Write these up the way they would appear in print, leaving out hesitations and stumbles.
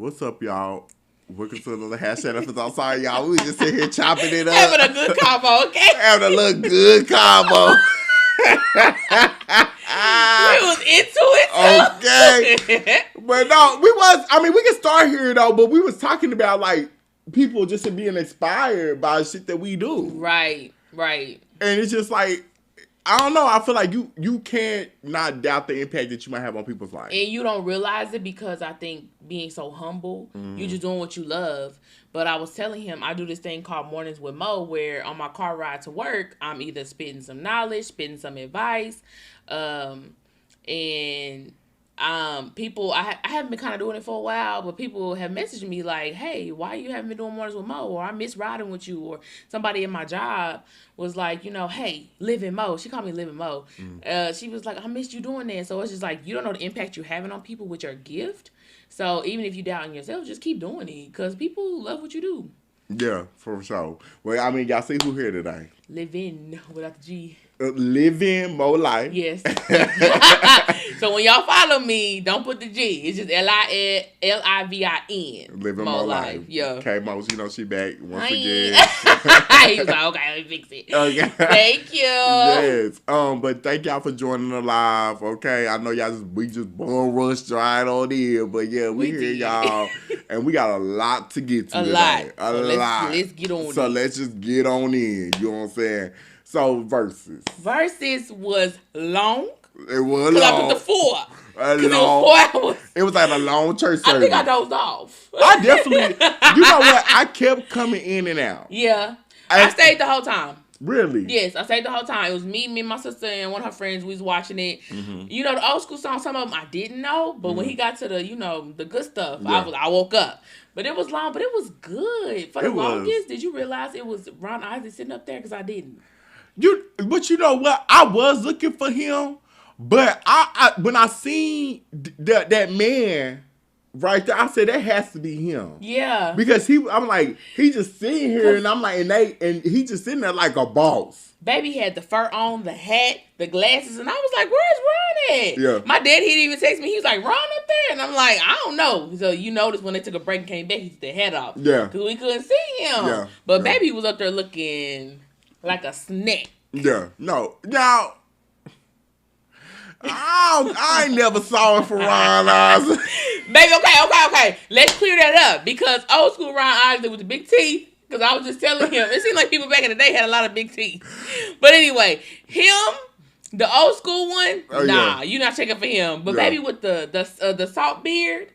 What's up, y'all? Welcome to another hashtag episode. I'm sorry, y'all. We was just sitting here chopping it up. Having a good combo, okay? Having a little good combo. We was into it, okay. But no, we can start here, though, but we was talking about, like, people just being inspired by shit that we do. Right. And it's just like, I don't know. I feel like you can't not doubt the impact that you might have on people's lives. And you don't realize it because I think being so humble, you're just doing what you love. But I was telling him, I do this thing called Mornings with Mo, where on my car ride to work, I'm either spitting some knowledge, spitting some advice, and people, I haven't been kind of doing it for a while, but people have messaged me like, hey, why you haven't been doing Mornings with Mo? Or I miss riding with you. Or somebody in my job was like, hey, Living Mo. She called me Living Mo. She was like, I missed you doing that. So it's just like, you don't know the impact you're having on people with your gift. So even if you doubt in yourself, just keep doing it because people love what you do. Yeah, for sure. Well, y'all see who here today? Living without the G. Living Mo Life. Yes. So when y'all follow me, don't put the G. It's just Livin. Living Mo Life. Yeah. KMo, she back once again. He was like, okay, let me fix it. Okay. Thank you. Yes. But thank y'all for joining the live. Okay. I know we just bum rushed right on in, but yeah, we hear y'all. And we got a lot to get to today. A lot. Let's get on So let's just get on in. You know what I'm saying? So Versus was long. It was long. Because I put the 4. Because it was 4 hours. It was like a long church service. I think I dozed off. I definitely, you know what? I kept coming in and out. Yeah. I stayed the whole time. Really? Yes, I stayed the whole time. It was me and my sister and one of her friends. We was watching it. Mm-hmm. You know, the old school songs, some of them I didn't know. But when he got to the, the good stuff, yeah. I woke up. But it was long, but it was good. For the longest, did you realize it was Ron Isley sitting up there? Because I didn't. But you know what? I was looking for him, but I when I seen that man right there, I said that has to be him. Yeah. Because I'm like, he just sitting here, and I'm like, and he just sitting there like a boss. Baby had the fur on, the hat, the glasses, and I was like, where's Ron at? Yeah. My dad, he'd even text me. He was like, Ron up there? And I'm like, I don't know. So you notice when they took a break and came back, he took the hat off. Yeah. Because we couldn't see him. Yeah. But baby was up there looking like a snack. Yeah. No. Now, I ain't never saw it for Ron Isley. Baby, okay. Let's clear that up. Because old school Ron Isley with the big teeth. Because I was just telling him, it seemed like people back in the day had a lot of big teeth. But anyway, him, the old school one, you're not checking for him. But baby with the salt beard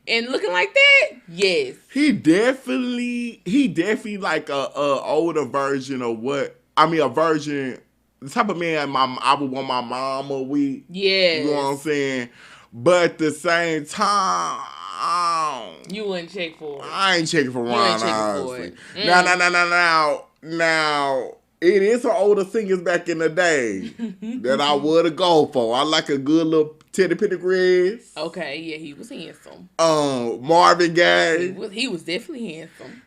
and looking like that, yes. He definitely like a older version of a version, the type of man I would want my mama with. Yes. You know what I'm saying? But at the same time, you wouldn't check for it. I ain't checking for Ron Isley. Mm. Now, it is some older singers back in the day that I would have gone for. I like a good little Teddy Pendergrass. Okay, yeah, he was handsome. Marvin Gaye. He was definitely handsome.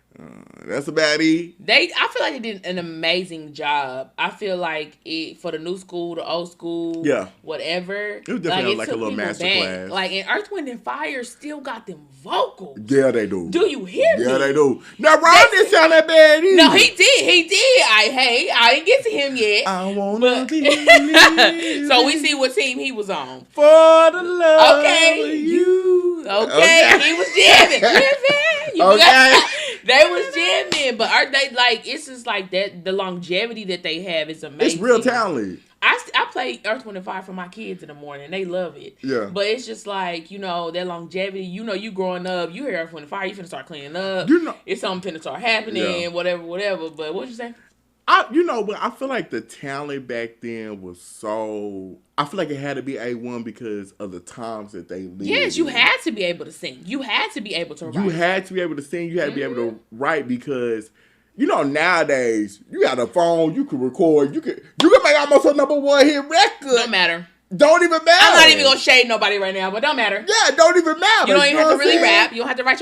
That's about it. I feel like they did an amazing job. I feel like it for the new school, the old school, whatever. It was definitely like a little master class. Like, and Earth, Wind, and Fire still got them vocals. Yeah, they do. Do you hear me? Yeah, they do. Now, Ron didn't sound that bad either. No, he did. I didn't get to him yet. I wanna be so we see what team he was on. For the love of you. Okay. He was jamming. Okay. They was jamming, but are they like? It's just like that. The longevity that they have is amazing. It's real talent. I play Earth, Wind, and Fire for my kids in the morning. They love it. Yeah. But it's just like, that longevity. You growing up, you hear Earth, Wind, and Fire, you finna start cleaning up. It's something finna start happening. Whatever. But what'd you say? But I feel like the talent back then was so. I feel like it had to be A1 because of the times that they lived. Yes, you had to be able to sing. You had to be able to write. You had to be able to sing. You had to be able to write because, nowadays you got a phone. You can record. You can make almost a #1 hit record. Don't matter. Don't even matter. I'm not even gonna shade nobody right now, but don't matter. Yeah, don't even matter. You don't even have to really rap. You don't have to write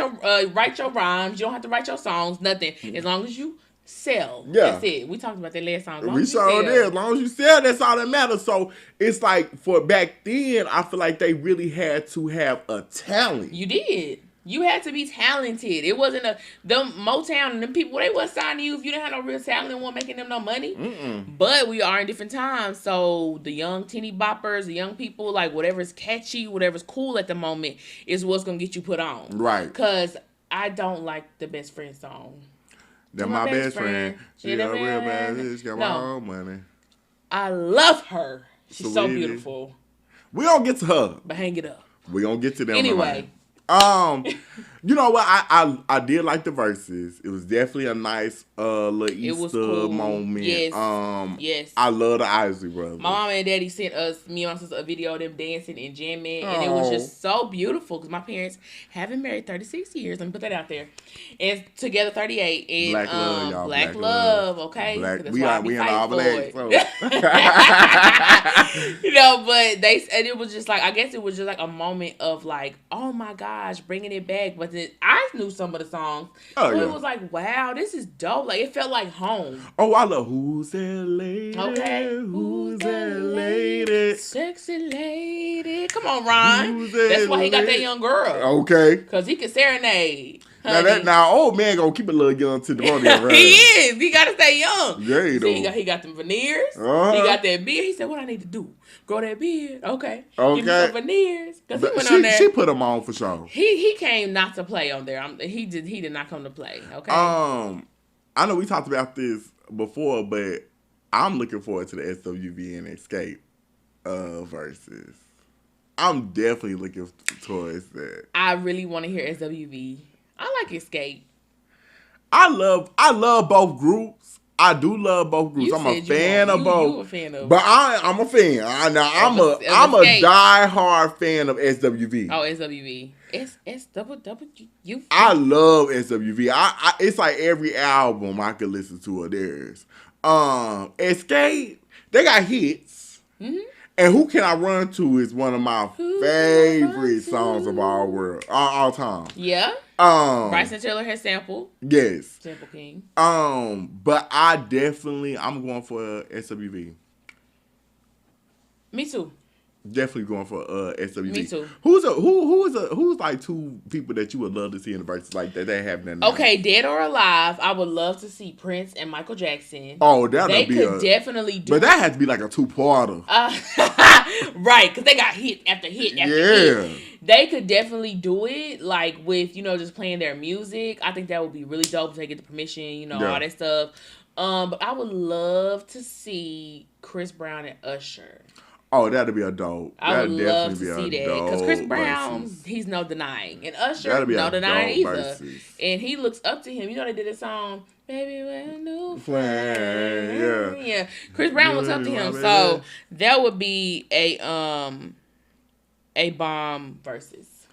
your rhymes. You don't have to write your songs. Nothing. As long as you sell. Yeah. That's it. We talked about that last time. We sure did. As long as you sell, that's all that matters. So it's like for back then, I feel like they really had to have a talent. You did. You had to be talented. It wasn't them Motown and them people, they wasn't signing you if you didn't have no real talent and weren't making them no money. But we are in different times. So the young teeny boppers, the young people, like whatever's catchy, whatever's cool at the moment is what's going to get you put on. Right. Because I don't like the Best Friend song. They're my best friend. She a real bad. She's got my own money. I love her. She's so beautiful. We don't get to her. But hang it up. We gonna get to them. Anyway. You know what? I did like the verses. It was definitely a nice little Easter moment. Yes. I love the Isley brothers. My mom and daddy sent me and my sister a video of them dancing and jamming, and it was just so beautiful because my parents have been married 36 years. Let me put that out there. And together 38. And Black love, y'all. Black love, okay? We in all black. So. But and it was just like, I guess it was just like a moment of like, oh my gosh, bringing it back. But then I knew some of the songs. It was like, wow, this is dope. Like, it felt like home. Oh, I love Who's That Lady? Okay. Who's that lady? Sexy lady. Come on, Ron. That's why he got that young girl. Okay. Because he can serenade. Now old man gonna keep a little young to the body. He is. He gotta stay young. Yeah, he do. He got them veneers. He got that beard. He said, "What I need to do? Grow that beard." Okay. Give me some veneers. Because he went on there. She put them on for sure. He came not to play on there. He did not come to play. Okay. I know we talked about this before, but I'm looking forward to the SWV and Escape verses. I'm definitely looking towards that. I really want to hear SWV. I like Escape. I love both groups. I do love both groups. I'm a fan of both. You a fan of? But I'm a fan. I'm a diehard fan of SWV. Oh, SWV. SWW. I love SWV. It's like every album I could listen to of theirs. Escape, they got hits. Mm-hmm. And Who Can I Run To is one of my favorite songs of all time. Yeah. Bryson Tiller has sampled. Yes. Sample King. But I'm going for SWV. Me too. Definitely going for SWV. Me too. Who's like two people that you would love to see in the verses like that they have now? Okay, dead or alive, I would love to see Prince and Michael Jackson. Oh, they could definitely do. But that has to be like a 2-parter. Right, because they got hit after hit after hit. They could definitely do it, like with just playing their music. I think that would be really dope if they get the permission, all that stuff. But I would love to see Chris Brown and Usher. Oh, that'd be a dope. I would love to see that because Chris Brown, he's no denying, and Usher, no denying either. Versus. And he looks up to him. They did a song, "Baby, we're a new friend." Yeah. Chris Brown looks up to him, so that would be a bomb versus.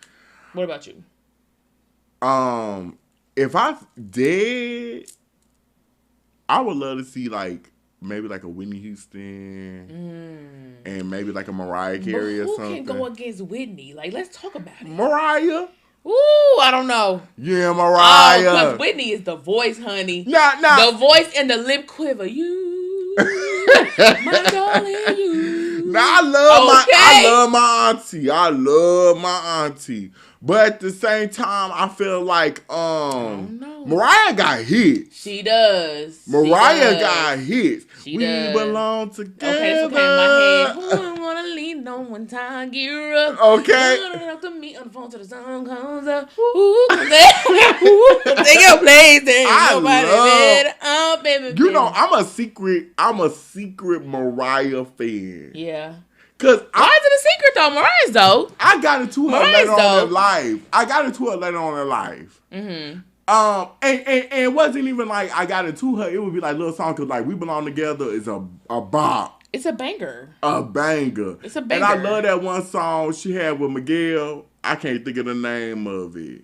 What about you? If I did, I would love to see maybe like a Whitney Houston and maybe like a Mariah Carey or something. Who can go against Whitney? Like, let's talk about it. Mariah. Ooh, I don't know. Yeah, Mariah. Because Whitney is the voice, honey. Nah. The voice and the lip quiver. You, my darling, you. Nah, I love my auntie. But at the same time, I feel like Mariah got hits. She does. Mariah got hits. We belong together. Okay, it's okay in my head. Who I wanna lean on when time gear up? Okay. Up to me on the phone till the sun comes up. Ooh, take your place there. Baby. You know, I'm a secret Mariah fan. Yeah. Why is it a secret though? Mariah's dope. I got into her later on in life. Mm-hmm. And it wasn't even like I got into her. It would be like little songs because like We Belong Together is a bop. It's a banger. A banger. It's a banger. And I love that one song she had with Miguel. I can't think of the name of it.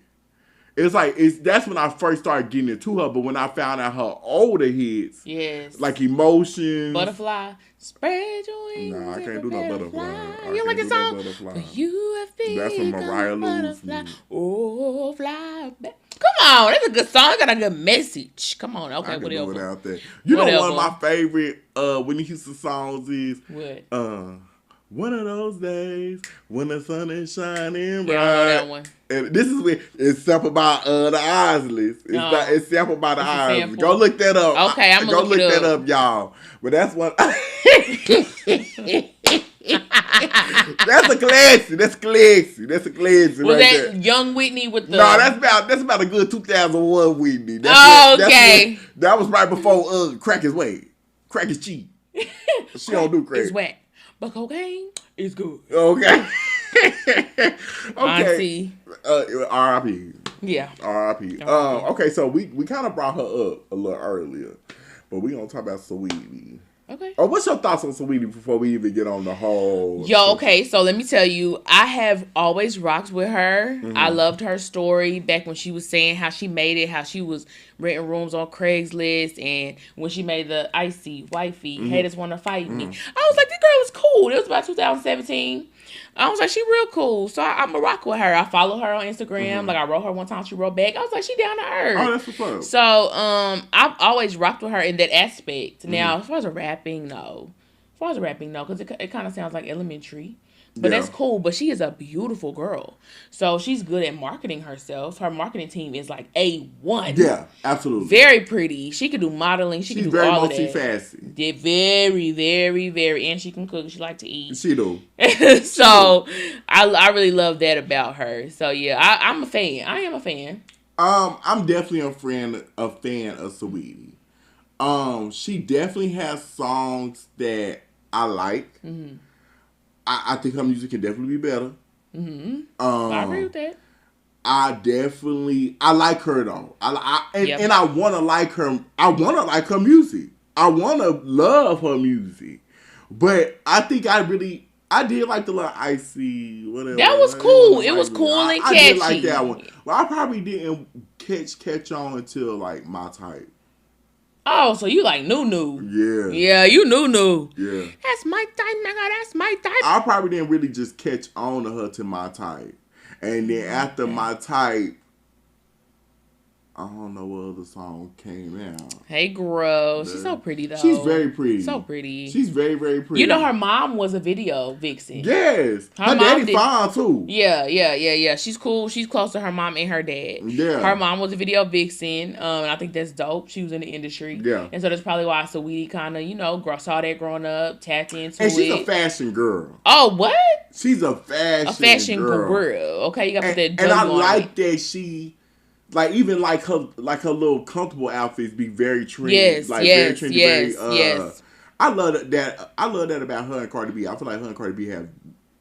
That's when I first started getting into her. But when I found out her older hits, yes, like Emotions, Butterfly, spread your wings. Nah, I can't do no Butterfly. You don't like the song? But you have been that's when Mariah loses. Oh, fly back. Come on, that's a good song. Got a good message. Come on, okay, whatever. Without that, you know, one of my favorite Whitney Houston songs is what? One of those days when the sun is shining bright. Yeah, I know that one. And this is when it's sampled by the Isleys. It's sampled by the Isleys. Go look that up. Okay, I'm gonna look that up, y'all. But that's what. That's a classic. That's classic. Was that Young Whitney with the? No, that's about a good 2001 Whitney. Okay. That was right before Crack is Wet. Crack is cheap. She don't do crack. It's wet. But cocaine is good. Okay. Auntie. R.I.P. Yeah. R.I.P. Okay, so we kind of brought her up a little earlier, but we gonna talk about Saweetie. Okay. What's your thoughts on Saweetie before we even get on the whole? Okay, so let me tell you, I have always rocked with her. Mm-hmm. I loved her story back when she was saying how she made it, how she was renting rooms on Craigslist, and when she made the Icy Wifey, Haters Wanna Fight Me. I was like, this girl is cool. It was about 2017. I was like, she real cool. So I'm a rock with her. I follow her on Instagram. Like I wrote her one time, she wrote back. I was like, she down to earth. Oh, that's what's up. So I've always rocked with her in that aspect. Now, as far as rapping, no. Because it kind of sounds like elementary. But that's cool. But she is a beautiful girl. So she's good at marketing herself. Her marketing team is like A1. Yeah, absolutely. Very pretty. She can do modeling. She's can do all of that. She's very multifaceted. Yeah, very, very, very. And she can cook. She like to eat. She do. So I really love that about her. So yeah, I'm a fan. I am a fan. I'm definitely a fan of Saweetie. She definitely has songs that I like. Mm-hmm. I think her music can definitely be better. Mm-hmm. I agree with that. I like her though. And I want to like her. I want to like her music. I want to love her music. But I think I did like the little Icy whatever. That was cool. It was cool and catchy. I did like that one. Well, I probably didn't catch on until like My Type. Oh, so you like Nunu? Yeah. Yeah, you Nunu. Yeah. That's my type, nigga. That's my type. I probably didn't really just catch on to her to My Type. And then after My Type, I don't know what other song came out. Hey, girl. She's so pretty, though. She's very pretty. So pretty. She's very, very pretty. You know, her mom was a video vixen. Yes. Her daddy fine, too. Yeah. She's cool. She's close to her mom and her dad. Yeah. Her mom was a video vixen, and I think that's dope. She was in the industry. Yeah. And so that's probably why Saweetie kind of, saw that growing up, tapped into it. And she's a fashion girl. Oh, what? She's a fashion girl. Okay, you got to put that and I like that she... Like even like her little comfortable outfits be very trendy. Yes. Very trendy. Yes. I love that. I love that about her and Cardi B. I feel like her and Cardi B have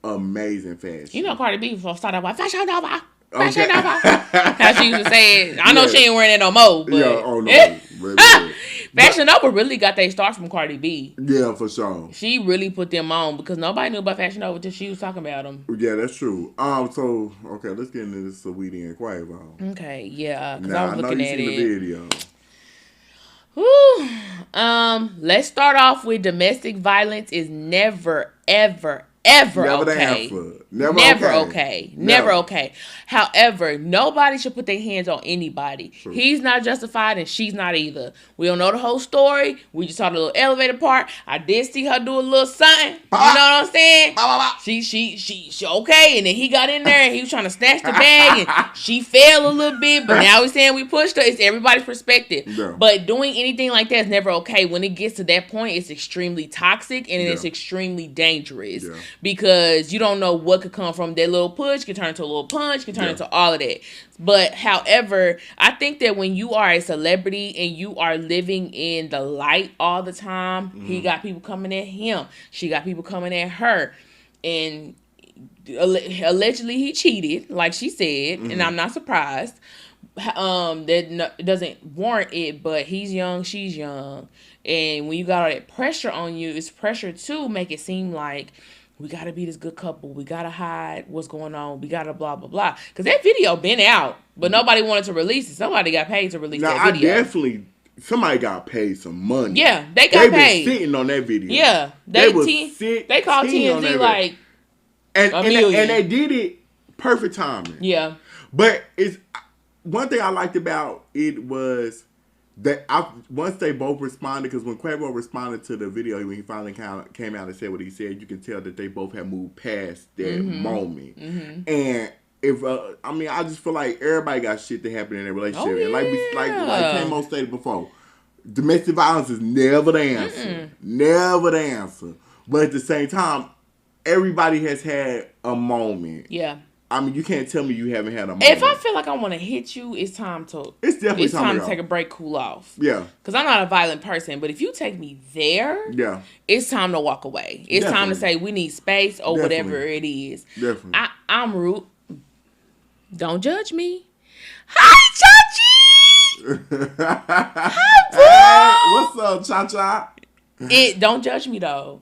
amazing fashion. You know Cardi B started with Fashion Nova. Fashion Nova. How she used to say it. I know she ain't wearing it no more. But no. Fashion Nova really got their start from Cardi B. Yeah, for sure. She really put them on because nobody knew about Fashion Nova until she was talking about them. Yeah, that's true. So okay, let's get into this Saweetie and Quavo. Okay, yeah, because I was looking at it. The video. Whew. Let's start off with domestic violence is never, ever, ever Never okay. The answer. Never okay. Never okay. However, nobody should put their hands on anybody. True. He's not justified and she's not either. We don't know the whole story. We just saw the little elevator part. I did see her do a little something. You know what I'm saying? She okay. And then he got in there and he was trying to snatch the bag and she fell a little bit. But now he's saying we pushed her. It's everybody's perspective. Yeah. But doing anything like that is never okay. When it gets to that point, it's extremely toxic and it's extremely dangerous. Yeah. Because you don't know what could come from that little push, can turn into a little punch, can turn into all of that. But however, I think that when you are a celebrity and you are living in the light all the time, he got people coming at him, she got people coming at her, and allegedly he cheated, like she said, and I'm not surprised. That doesn't warrant it, but he's young, she's young, and when you got all that pressure on you, it's pressure to make it seem like we got to be this good couple. We got to hide what's going on. We got to blah, blah, blah. Because that video been out, but nobody wanted to release it. Somebody got paid to release that video. Somebody got paid some money. Yeah, they got paid. They been sitting on that video. Yeah. They called TMZ like and they did it perfect timing. Yeah. But it's one thing I liked about it was that once they both responded, because when KMo responded to the video, when he finally came out and said what he said, you can tell that they both had moved past that moment. And if I just feel like everybody got shit that happened in their relationship, and like KMo stated before, domestic violence is never the answer, never the answer. But at the same time, everybody has had a moment. Yeah. I mean, you can't tell me you haven't had a moment. If I feel like I want to hit you, it's time to. It's definitely time to take a break, cool off. Yeah. Because I'm not a violent person, but if you take me there, it's time to walk away. It's time to say we need space or whatever it is. Definitely. I'm rude. Don't judge me. Hi, Chachi. Hi, boo. Hey, what's up, Cha-Cha? Don't judge me though.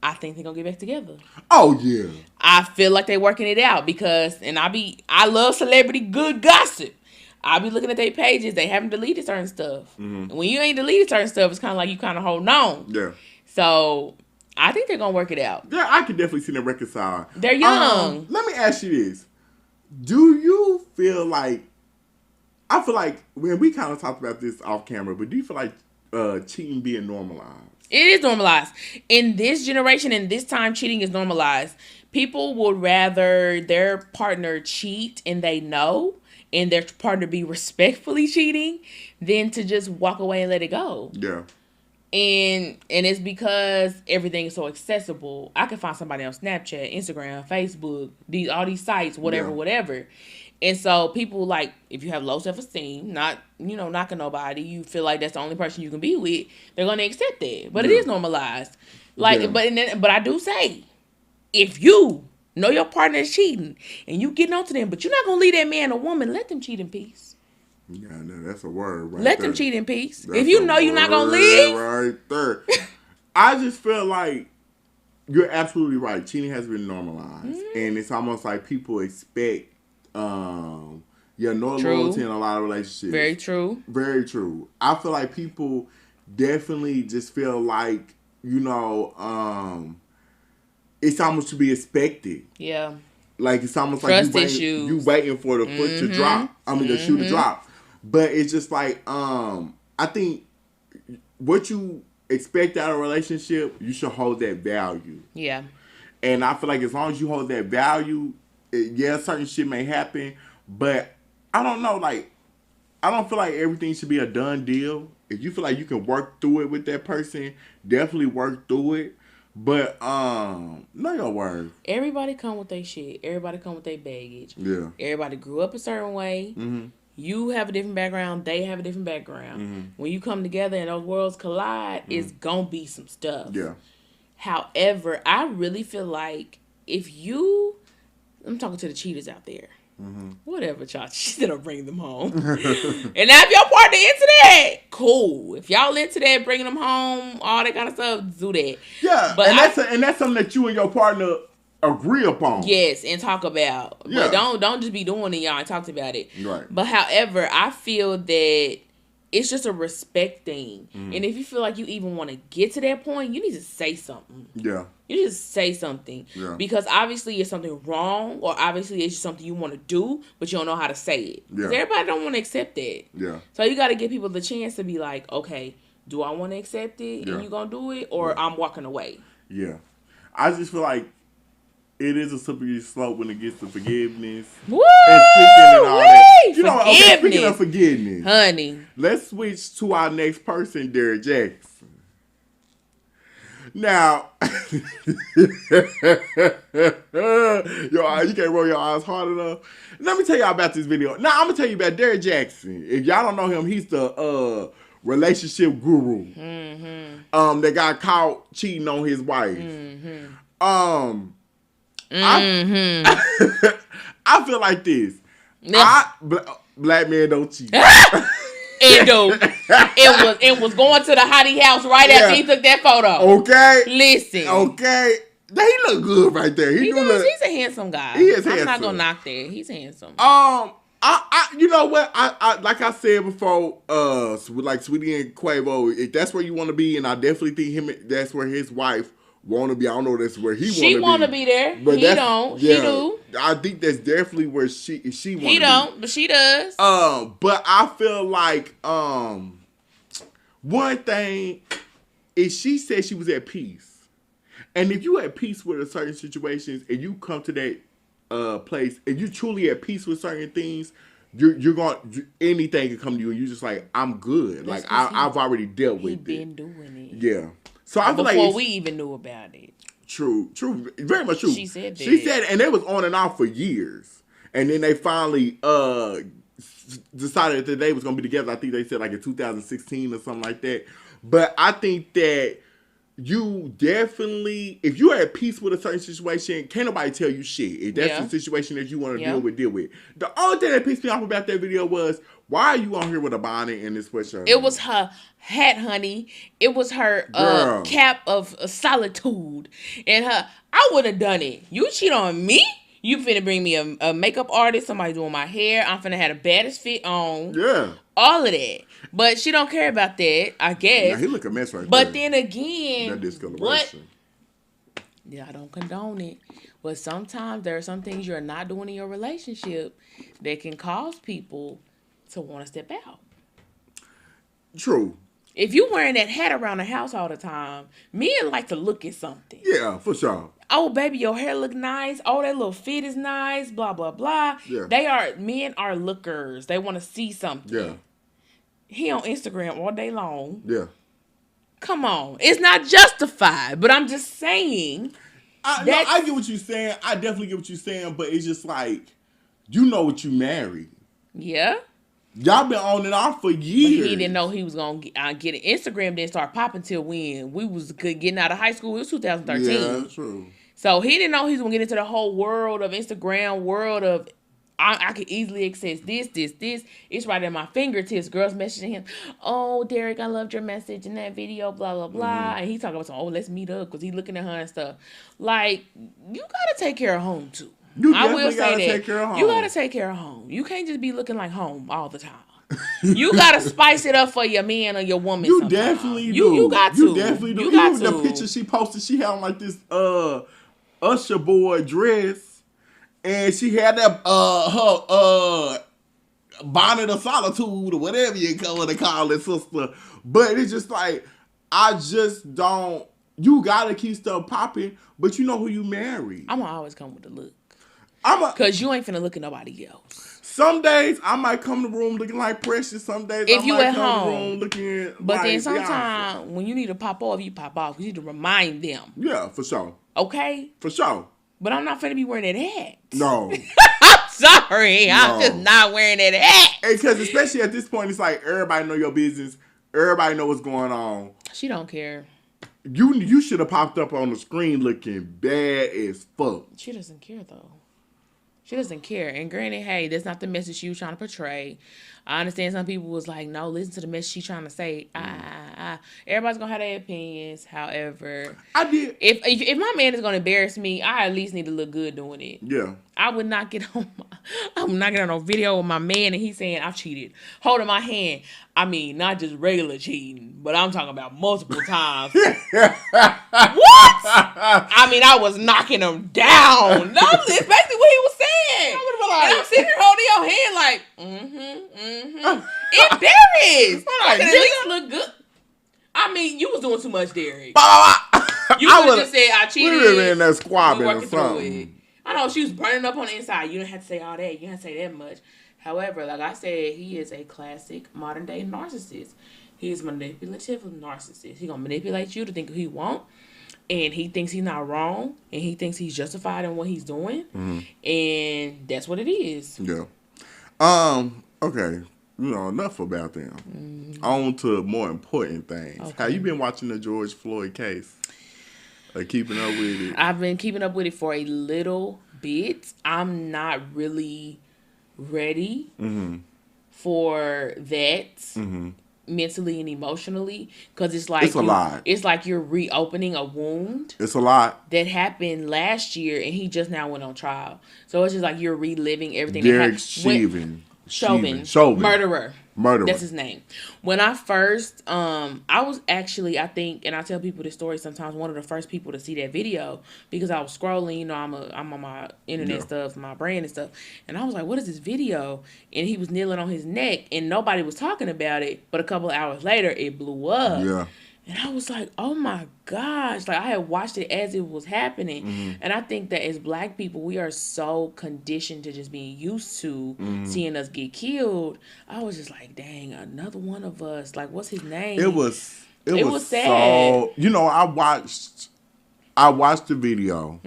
I think they're gonna get back together. Oh yeah. I feel like they're working it out because, and I love celebrity good gossip. I be looking at their pages. They haven't deleted certain stuff. And when you ain't deleted certain stuff, it's kind of like you kind of holding on. Yeah. So I think they're gonna work it out. Yeah, I can definitely see them reconcile. They're young. Let me ask you this: do you feel like? I feel like when we kind of talked about this off camera, but do you feel like cheating being normalized? It is normalized. In this generation, in this time, cheating is normalized. People would rather their partner cheat and they know, and their partner be respectfully cheating, than to just walk away and let it go. Yeah. And it's because everything is so accessible. I can find somebody on Snapchat, Instagram, Facebook, all these sites, whatever. And so people, like, if you have low self-esteem, not, knocking nobody, you feel like that's the only person you can be with, they're going to accept that. But it is normalized. Like, but I do say, if you know your partner is cheating and you getting onto them, but you're not going to leave that man or woman, let them cheat in peace. Yeah, no, that's a word right Let there. them cheat in peace. That's if you know you're not going to leave. Right there. I just feel like you're absolutely right. Cheating has been normalized. And it's almost like people expect no loyalty in a lot of relationships. Very true. Very true. I feel like people definitely just feel like, it's almost to be expected. Yeah. Like it's almost Trust like you waiting for the foot to drop. The shoe to drop. But it's just like, I think what you expect out of a relationship, you should hold that value. Yeah. And I feel like as long as you hold that value, certain shit may happen, but I don't know, like, I don't feel like everything should be a done deal. If you feel like you can work through it with that person, definitely work through it. But, know your worth. Everybody come with their shit. Everybody come with their baggage. Yeah. Everybody grew up a certain way. You have a different background. They have a different background. When you come together and those worlds collide, it's going to be some stuff. Yeah. However, I really feel like I'm talking to the cheaters out there. Whatever, y'all. She said I'll bring them home. And now if y'all partner into that, cool. If y'all into that, bringing them home, all that kind of stuff, do that. Yeah, but that's something that you and your partner agree upon. Yes, and talk about. Yeah. But don't just be doing it, y'all, and talk about it. Right. But however, I feel that it's just a respect thing. And if you feel like you even want to get to that point, you need to say something. Yeah. You need to say something. Yeah. Because obviously it's something wrong, or obviously it's just something you want to do, but you don't know how to say it. Because everybody don't want to accept that. Yeah. So you got to give people the chance to be like, okay, do I want to accept it and you going to do it, or I'm walking away? Yeah. I just feel like it is a slippery slope when it gets to forgiveness. Woo! And speaking and all that. You know, okay, speaking of forgiveness. Honey. Let's switch to our next person, Derek Jackson. Now, you can't roll your eyes hard enough. Let me tell y'all about this video. Now, I'm going to tell you about Derek Jackson. If y'all don't know him, he's the relationship guru. That got caught cheating on his wife. I feel like this. Black men don't cheat. It was going to the hottie house right after he took that photo. Okay. Listen. Okay. He look good right there. He does. He's a handsome guy. He is handsome. I'm not gonna knock that. He's handsome. You know what? I like I said before, like Sweetie and Quavo, if that's where you want to be, and I definitely think that's where his wife want to be. I don't know if that's where he want to be. She want to be there. But he don't. Yeah, he do. I think that's definitely where she want to be. He don't, but she does. But I feel like one thing is she said she was at peace, and if you at peace with a certain situations and you come to that place and you truly at peace with certain things, you're going anything can come to you and you're just like, I'm good. That's like I've already dealt with it. He been doing it. Yeah. So I feel like before we even knew about it. True, very much true. She said that. She said, and it was on and off for years, and then they finally decided that they was gonna be together. I think they said like in 2016 or something like that. But I think that you definitely, if you are at peace with a certain situation, can't nobody tell you shit. If that's the situation that you want to deal with. The only thing that pissed me off about that video was, why are you on here with a bonnet and this sweatshirt? It was her hat, honey. It was her cap of solitude. And I would have done it. You cheat on me? You finna bring me a makeup artist, somebody doing my hair. I'm finna have the baddest fit on. Yeah. All of that. But she don't care about that, I guess. Now, he look a mess right but there. Then again, that discoloration. Yeah, I don't condone it. But sometimes there are some things you're not doing in your relationship that can cause people to want to step out. True. If you wearing that hat around the house all the time, men like to look at something. Yeah, for sure. Oh, baby, your hair look nice. Oh, that little fit is nice. Blah, blah, blah. Yeah. Men are lookers. They want to see something. Yeah. He on Instagram all day long. Yeah. Come on. It's not justified, but I'm just saying. I get what you're saying. I definitely get what you're saying, but it's just like, you know what you married. Yeah. Y'all been on and off for years. But he didn't know he was going to get it. Instagram didn't start popping till when we was getting out of high school. It was 2013. Yeah, that's true. So he didn't know he was going to get into the whole world of Instagram, world of, I could easily access this. It's right at my fingertips. Girls messaging him, oh, Derek, I loved your message in that video, blah, blah, blah. Mm-hmm. And he talking about, oh, let's meet up, because he looking at her and stuff. Like, you got to take care of home, too. I will say that. Take care of home. You got to take care of home. You can't just be looking like home all the time. You got to spice it up for your man or your woman. You definitely do. You got to. You definitely do. Even the picture she posted, she had on like this Usher boy dress, and she had that her bonnet of solitude or whatever you want to call it, sister. But it's just like, I just don't. You gotta keep stuff popping, but you know who you marry. I'm gonna always come with the look. Cause you ain't finna look at nobody else. Some days I might come to the room looking like Precious. Some days if I you might at come home, to the room looking but like then sometimes when you need to pop off, you pop off. You need to remind them. Yeah, for sure. Okay? For sure. But I'm not finna be wearing that hat. No. I'm sorry. No. I'm just not wearing that hat. Because especially at this point, it's like everybody know your business. Everybody know what's going on. She don't care. You should have popped up on the screen looking bad as fuck. She doesn't care, though. She doesn't care. And granted, hey, that's not the message she was trying to portray. I understand some people was like, no, listen to the message she's trying to say. Everybody's going to have their opinions. However, if my man is going to embarrass me, I at least need to look good doing it. Yeah. I would not get on I'm knocking on a video with my man and he's saying I've cheated. Holding my hand. I mean, not just regular cheating, but I'm talking about multiple times. What? I mean, I was knocking him down. That's basically what he was saying. And I'm sitting here holding your hand like, embarrassed. I can at least look good. I mean, you was doing too much, Derek. You could have just said I cheated. We were in that squabbling or something. I know she was burning up on the inside. You didn't have to say all that. You didn't have to say that much. However, like I said, he is a classic modern day narcissist. He is manipulative narcissist. He gonna manipulate you to think he won't, and he thinks he's not wrong, and he thinks he's justified in what he's doing, and that's what it is. Yeah. Okay. Enough about them. On to more important things. Okay. Have you been watching the George Floyd case? Keeping up with it? I've been keeping up with it for a little bit. I'm not really ready for that mentally and emotionally, because it's like it's a lot. It's like you're reopening a wound. It's a lot that happened last year, and he just now went on trial. So it's just like you're reliving everything. Derek Chauvin. Murderer. That's his name. When I first, I was actually, I think, and I tell people this story sometimes, one of the first people to see that video, because I was scrolling, I'm on my internet stuff, my brand and stuff, and I was like, what is this video? And he was kneeling on his neck, and nobody was talking about it, but a couple of hours later, it blew up. Yeah. And I was like, oh my gosh. Like, I had watched it as it was happening. And I think that as black people, we are so conditioned to just being used to seeing us get killed. I was just like, dang, another one of us. Like, what's his name? It was sad. So, I watched the video,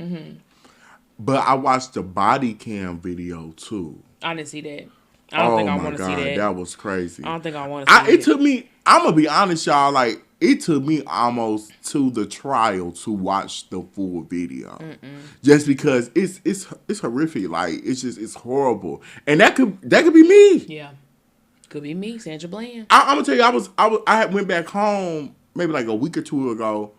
but I watched the body cam video too. I didn't see that. I don't think I want to see that. That was crazy. I don't think I want to see that. It took me, I'm going to be honest, y'all, like, it took me almost to the trial to watch the full video, just because it's horrific. Like, it's horrible, and that could be me. Yeah, could be me, Sandra Bland. I'm gonna tell you, I had went back home maybe like a week or two ago,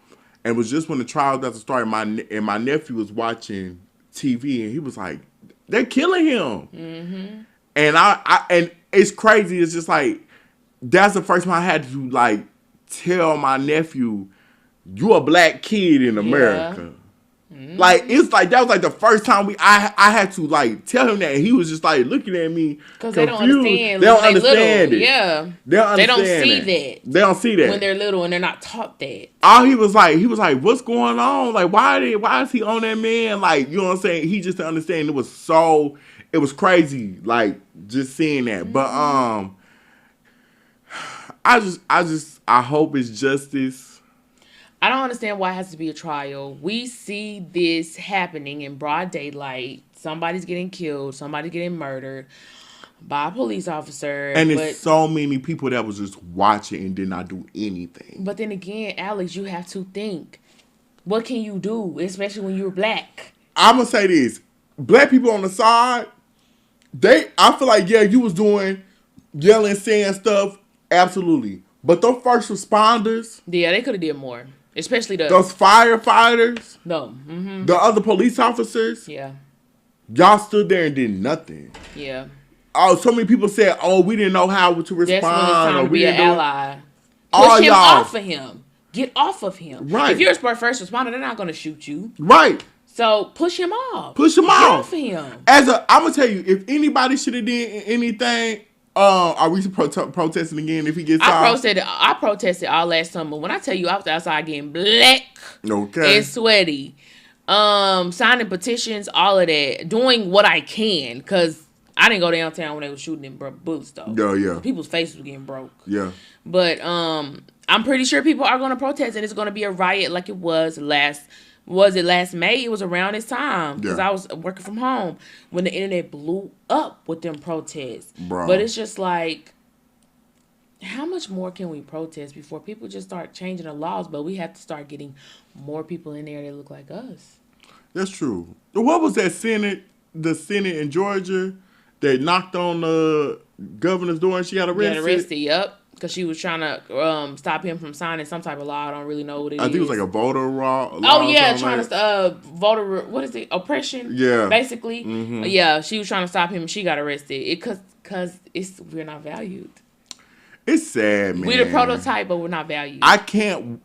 and it was just when the trial got to start. My nephew was watching TV, and he was like, "They're killing him," and and it's crazy. It's just like that's the first time I had to like tell my nephew, you a black kid in America. Like, it's like, that was like the first time I had to like tell him that, and he was just like looking at me because they don't understand. They don't understand it. Yeah, they don't see that. They don't see that when they're little and they're not taught that. All he was like, what's going on? Like, why is he on that man? Like, you know what I'm saying? He just didn't understand. It was crazy. Like, just seeing that. But I hope it's justice. I don't understand why it has to be a trial. We see this happening in broad daylight. Somebody's getting killed. Somebody's getting murdered by a police officer. And there's so many people that was just watching and did not do anything. But then again, Alex, you have to think. What can you do, especially when you're black? I'm going to say this. Black people on the side, I feel like, yeah, you was doing yelling, saying stuff. Absolutely. But those first responders. Yeah, they could have did more. Especially those firefighters. No. The other police officers. Yeah. Y'all stood there and did nothing. Yeah. Oh, so many people said, "Oh, we didn't know how to respond." That's when it's time to be an ally. Push him off of him. Get off of him. Right. If you're a first responder, they're not going to shoot you. Right. So push him off. Get off of him. I'm gonna tell you, if anybody should have did anything. Are we protesting again if he gets off? I protested all last summer. When I tell you I was outside getting black and sweaty, signing petitions, all of that, doing what I can, because I didn't go downtown when they were shooting them bullets though. Yeah. People's faces were getting broke. Yeah. But I'm pretty sure people are going to protest, and it's going to be a riot like it was last May? It was around this time because I was working from home when the internet blew up with them protests. Bro. But it's just like, how much more can we protest before people just start changing the laws? But we have to start getting more people in there that look like us. That's true. What was that the Senate in Georgia that knocked on the governor's door and she got arrested? Yep. because she was trying to stop him from signing some type of law. I don't really know what it is. I think it was like a voter law. Oh yeah, trying to voter, what is it? Oppression. Yeah, basically. Yeah, she was trying to stop him, and she got arrested. Because we're not valued. It's sad, man. We're the prototype, but we're not valued. I can't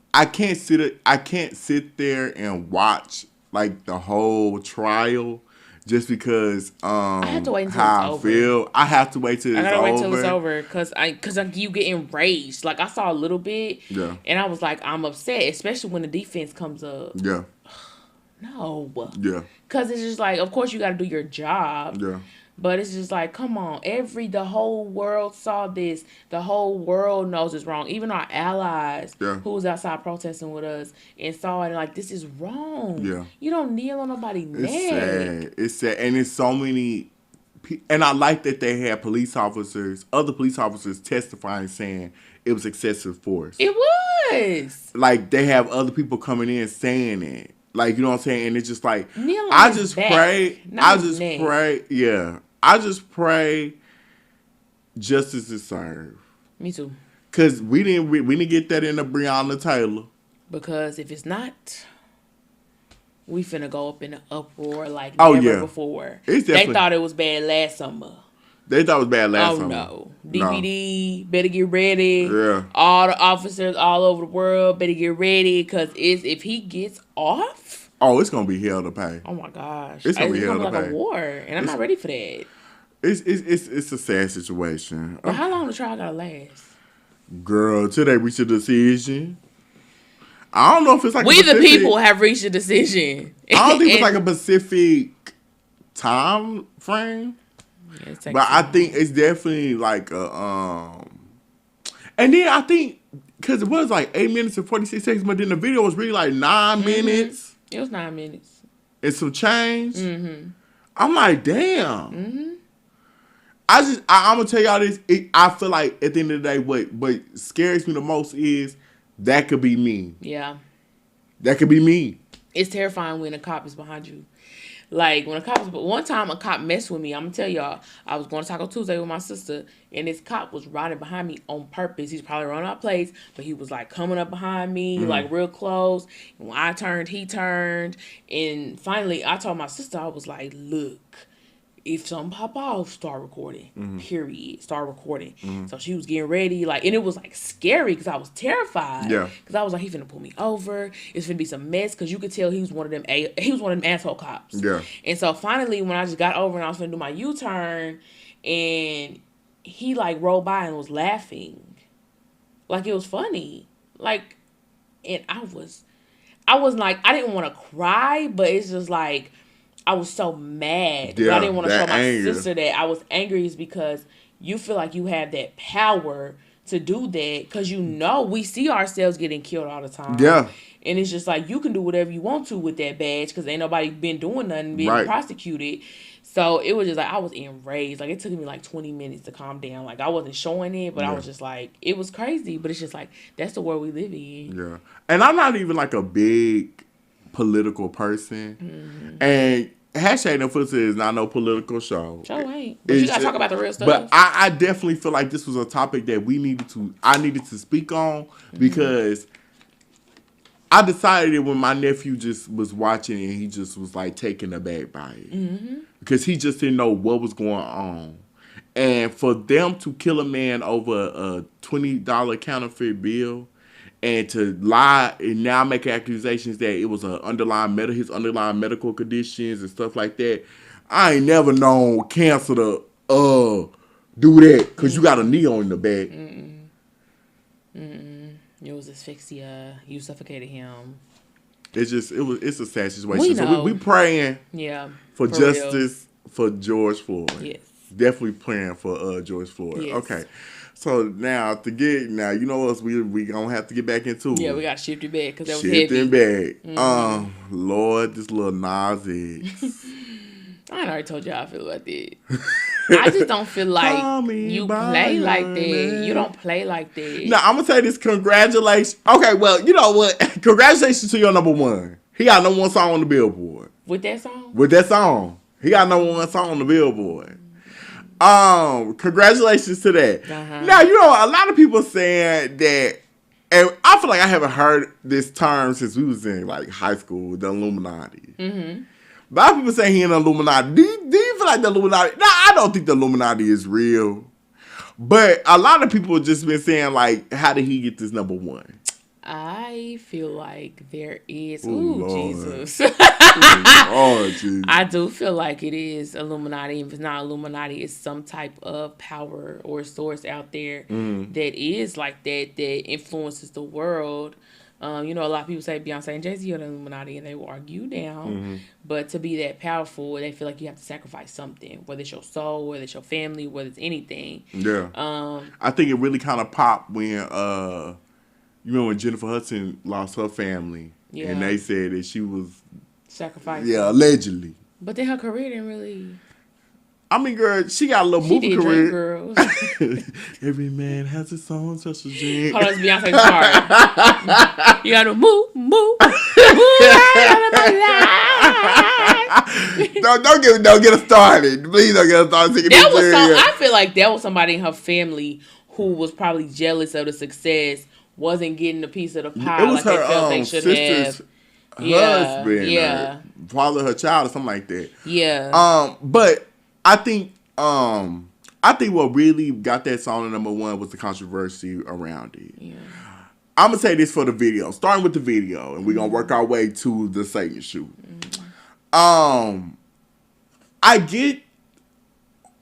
sit there and watch like the whole trial just because I have to wait until how it's over. I feel. I have to wait till it's over. I gotta wait till it's over because you get enraged. Like I saw a little bit, yeah, and I was like, I'm upset, especially when the defense comes up. Yeah. No. Yeah. Because it's just like, of course you got to do your job. Yeah. But it's just like, come on, the whole world saw this. The whole world knows it's wrong. Even our allies who was outside protesting with us and saw it and like, this is wrong. Yeah. You don't kneel on nobody's neck. It's sad. And it's so many, and I like that they had other police officers testifying saying it was excessive force. It was. Like, they have other people coming in saying it. Like, you know what I'm saying? And it's just like, I just pray, yeah. I just pray justice is served. Me too. Because we didn't get that in the Breonna Taylor. Because if it's not, we finna go up in an uproar like never before. They thought it was bad last summer. They thought it was bad last summer. Oh, no. DPD, better get ready. Yeah. All the officers all over the world better get ready because if he gets off. Oh, it's going to be hell to pay. Oh, my gosh. It's going to be hell to pay. Like a war, and I'm not ready for that. It's a sad situation. But how long the trial got to last? Girl, till they reach a decision. I don't know if it's like we the people have reached a decision. I don't think it's like a specific time frame. Yeah, but I think it's definitely like a and then I think because it was like 8 minutes and 46 seconds, but then the video was really like 9 minutes. It was 9 minutes and some change. I'm like, damn. I'm gonna tell y'all this. I feel like at the end of the day, what scares me the most is that could be me. Yeah, that could be me. It's terrifying when a cop is behind you. Like, when one time a cop messed with me. I'm going to tell y'all, I was going to Taco Tuesday with my sister, and this cop was riding behind me on purpose. He's probably running out of place, but he was, like, coming up behind me, like, real close. And when I turned, he turned. And finally, I told my sister, I was like, look, if something pop off, start recording. Period. Start recording. So she was getting ready, like, and it was like scary because I was terrified. Yeah. Because I was like, he finna pull me over. It's finna be some mess because you could tell he was one of them asshole cops. Yeah. And so finally, when I just got over and I was finna do my U-turn, and he like rolled by and was laughing, like it was funny, like, and I was like, I didn't want to cry, but it's just like. I was so mad. I didn't want to show my sister that I was angry is because you feel like you have that power to do that because we see ourselves getting killed all the time. Yeah. And it's just like you can do whatever you want to with that badge because ain't nobody been doing nothing, being prosecuted. So it was just like I was enraged. Like it took me like 20 minutes to calm down. Like I wasn't showing it, but I was just like, it was crazy. But it's just like, that's the world we live in. Yeah. And I'm not even like a big political person. And Hashtag No Filter is not no political show. Sure ain't. But you gotta talk about the real stuff. But I definitely feel like this was a topic that I needed to speak on because I decided when my nephew just was watching and he just was like taken aback by it. Because he just didn't know what was going on. And for them to kill a man over a $20 counterfeit bill and to lie and now make accusations that it was his underlying medical conditions and stuff like that. I ain't never known cancer to do that because you got a knee on the back. It was asphyxia. You suffocated him. It's a sad situation. So we praying for justice for George Floyd. Yes. Definitely praying for George Floyd. Yes. Okay. So now you know us, we gonna have to get back into it. Yeah, we got to shift it back because that was heavy. Shifting back. Lord, this little Nas X. I already told you how I feel about that. I just don't feel like you play like that. You don't play like that. Now, I'm gonna say this. Congratulations. Okay, well, you know what? Congratulations to your number one. He got number one song on the Billboard. With that song? With that song. He got number one song on the Billboard. Congratulations to that. Now, a lot of people saying that, and I feel like I haven't heard this term since we was in like high school, the Illuminati. Mm-hmm. A lot of people say he in the Illuminati. Do you feel like the Illuminati? No, I don't think the Illuminati is real. But a lot of people just been saying like, how did he get this #1? I feel like there is. Jesus. Jesus. I do feel like it is Illuminati. If it's not Illuminati, it's some type of power or source out there that is like that influences the world. A lot of people say Beyonce and Jay-Z are the Illuminati, and they will argue down. Mm-hmm. But to be that powerful, they feel like you have to sacrifice something, whether it's your soul, whether it's your family, whether it's anything. Yeah. I think it really kind of popped when, you remember when Jennifer Hudson lost her family, and they said that she was sacrificed. Yeah, allegedly. But then her career didn't really. I mean, girl, she got a little movie career. Girls. Every man has his own special dream. Hold on, it's Beyonce's part. You gotta move out of my life. Don't get us started. Please don't get us started. I feel like that was somebody in her family who was probably jealous of the success, wasn't getting a piece of the pie. It was like her they felt they should sister's have. husband, father, her child, or something like that. Yeah. But I think what really got that song to #1 was the controversy around it. Yeah. I'm gonna say this for the video, starting with the video, and we're gonna work our way to the Satan shoot. Mm-hmm.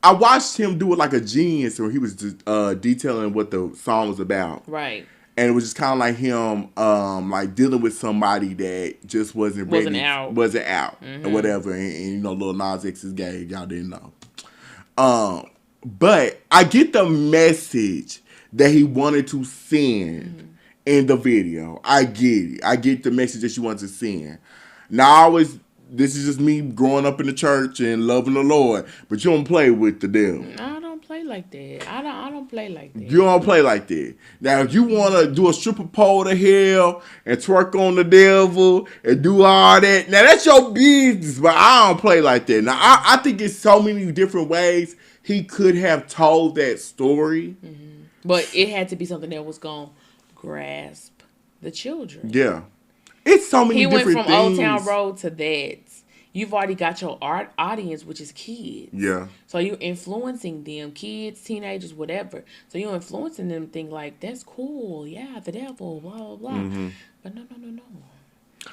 I watched him do it like a genius, where he was detailing what the song was about. Right. And it was just kind of like him, like dealing with somebody that just wasn't ready, wasn't out, or whatever. And Lil Nas X is gay. Y'all didn't know. But I get the message that he wanted to send in the video. I get it. I get the message that she wanted to send. Now, this is just me growing up in the church and loving the Lord, but you don't play with the devil. I don't play like that. I don't play like that. You don't play like that. Now, if you want to do a stripper pole to hell and twerk on the devil and do all that, now that's your business, but I don't play like that. Now, I think it's so many different ways he could have told that story. Mm-hmm. But it had to be something that was going to grasp the children. Yeah. It's so many different things. He went from Old Town Road to that. You've already got your audience, which is kids. Yeah. So you're influencing them, kids, teenagers, whatever. So you're influencing them to think like, that's cool. Yeah, the devil, blah, blah, blah. Mm-hmm. But no.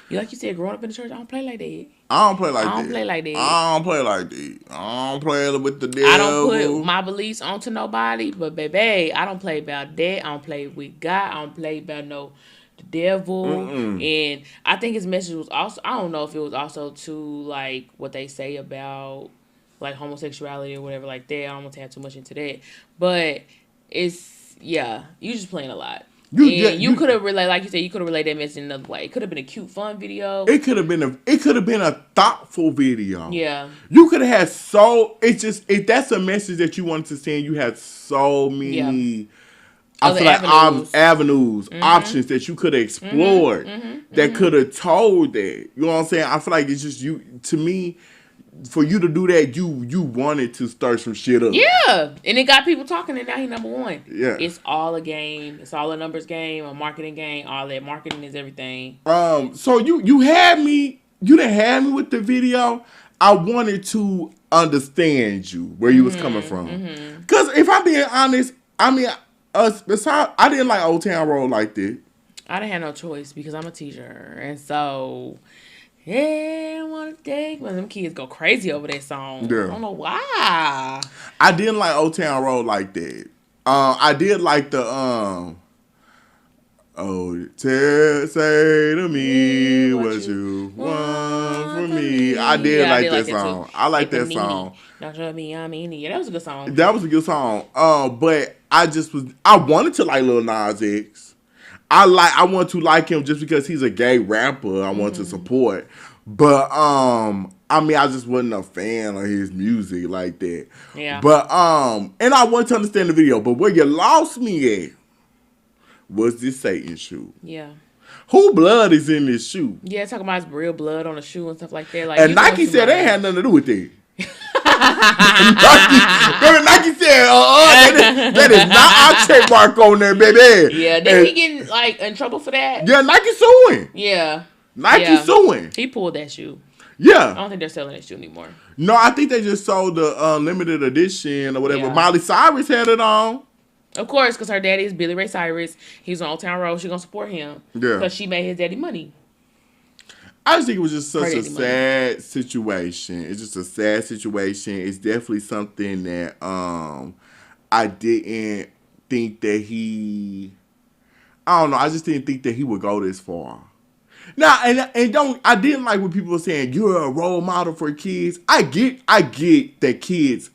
Like you said, growing up in the church, I don't play like that. I don't play like that. I don't play like that. I don't play like that. I don't play with the devil. I don't put my beliefs onto nobody, but baby, I don't play about that. I don't play with God. I don't play about the devil. Mm-mm. And I think his message was also, I don't know if it was also to like what they say about like homosexuality or whatever like that. I don't want to have too much into that, but it's you just playing a lot. You could have relayed, like you said, you could have relayed that message in another way. It could have been a cute, fun video. It could have been a thoughtful video. Yeah. You could have had if that's a message that you wanted to send, you had so many avenues, options that you could have explored that could have told that. You know what I'm saying? I feel like it's just to me, for you to do that, you wanted to stir some shit up. Yeah. And it got people talking, and now he's #1. Yeah. It's all a game. It's all a numbers game, a marketing game, all that. Marketing is everything. So you had me, you didn't have me with the video. I wanted to understand you, where you was coming from. Because if I'm being honest, I mean, I didn't like Old Town Road like that. I didn't have no choice because I'm a teacher, and so I want to take. Well, them kids go crazy over that song. Yeah. I don't know why. I didn't like Old Town Road like that. I did like the say to me what you want from me. I did like that song. I like that song. Don't tell me I'm in it. That was a good song. That was a good song. But I wanted to like Lil Nas X. I want to like him just because he's a gay rapper. I want to support. But I mean, I just wasn't a fan of his music like that. Yeah. But and I wanted to understand the video. But where you lost me at was this Satan shoe. Yeah. Who blood is in this shoe? Yeah, talking about his real blood on the shoe and stuff like that. Like, and Nike said they had nothing to do with it. Nike said, that is not our trademark on there, baby. Yeah, did he get like in trouble for that? Yeah, Nike suing. Yeah. Nike suing. He pulled that shoe. Yeah. I don't think they're selling that shoe anymore. No, I think they just sold the limited edition or whatever. Yeah. Miley Cyrus had it on. Of course, because her daddy is Billy Ray Cyrus. He's on Old Town Road. She's going to support him. Yeah. Because she made his daddy money. I just think it was just such a sad situation. It's just a sad situation. It's definitely something that I didn't think that he... I don't know. I just didn't think that he would go this far. Now, I didn't like when people were saying you're a role model for kids. I get that kids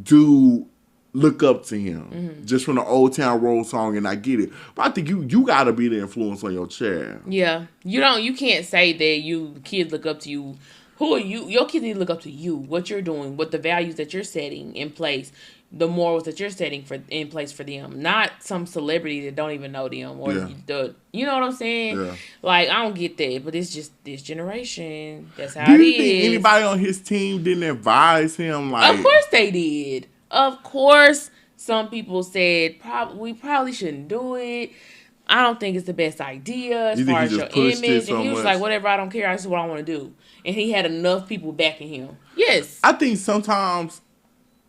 do look up to him just from the Old Town Road song, and I get it. But I think you gotta be the influence on your child. Yeah, you can't say that kids look up to you. Who are you? Your kids need to look up to you. What you're doing, what the values that you're setting in place, the morals that you're setting in place for them, not some celebrity that don't even know them or you know what I'm saying? Yeah. Like, I don't get that, but it's just this generation. That's how it is. Do you think anybody on his team didn't advise him? Like, of course they did. Of course, some people said we probably shouldn't do it. I don't think it's the best idea as far as your image. And he was like, whatever, I don't care. This is what I want to do. And he had enough people backing him. Yes. I think sometimes,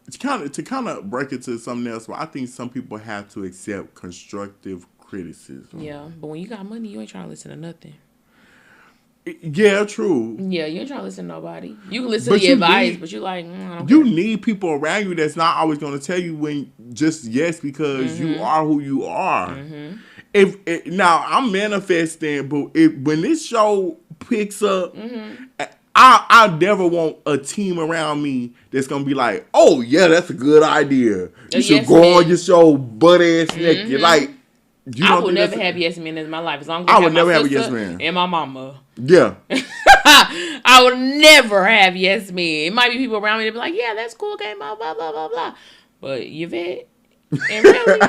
to kind of break it to something else, I think some people have to accept constructive criticism. Yeah, but when you got money, you ain't trying to listen to nothing. Yeah, true. Yeah, you ain't trying to listen to nobody. You can listen to the advice, but you're like, I don't you care. need people around you that's not always going to tell you when just yes because you are who you are. Now I'm manifesting, but when this show picks up, I never want a team around me that's gonna be like, oh yeah, that's a good idea. You should go on your show butt ass naked. Like, I would never have yes men in my life as long as I would never have a yes man and my mama. Yeah. I would never have yes men. It might be people around me that be like, yeah, that's cool, KMo, blah blah blah blah. But Yvette, and really,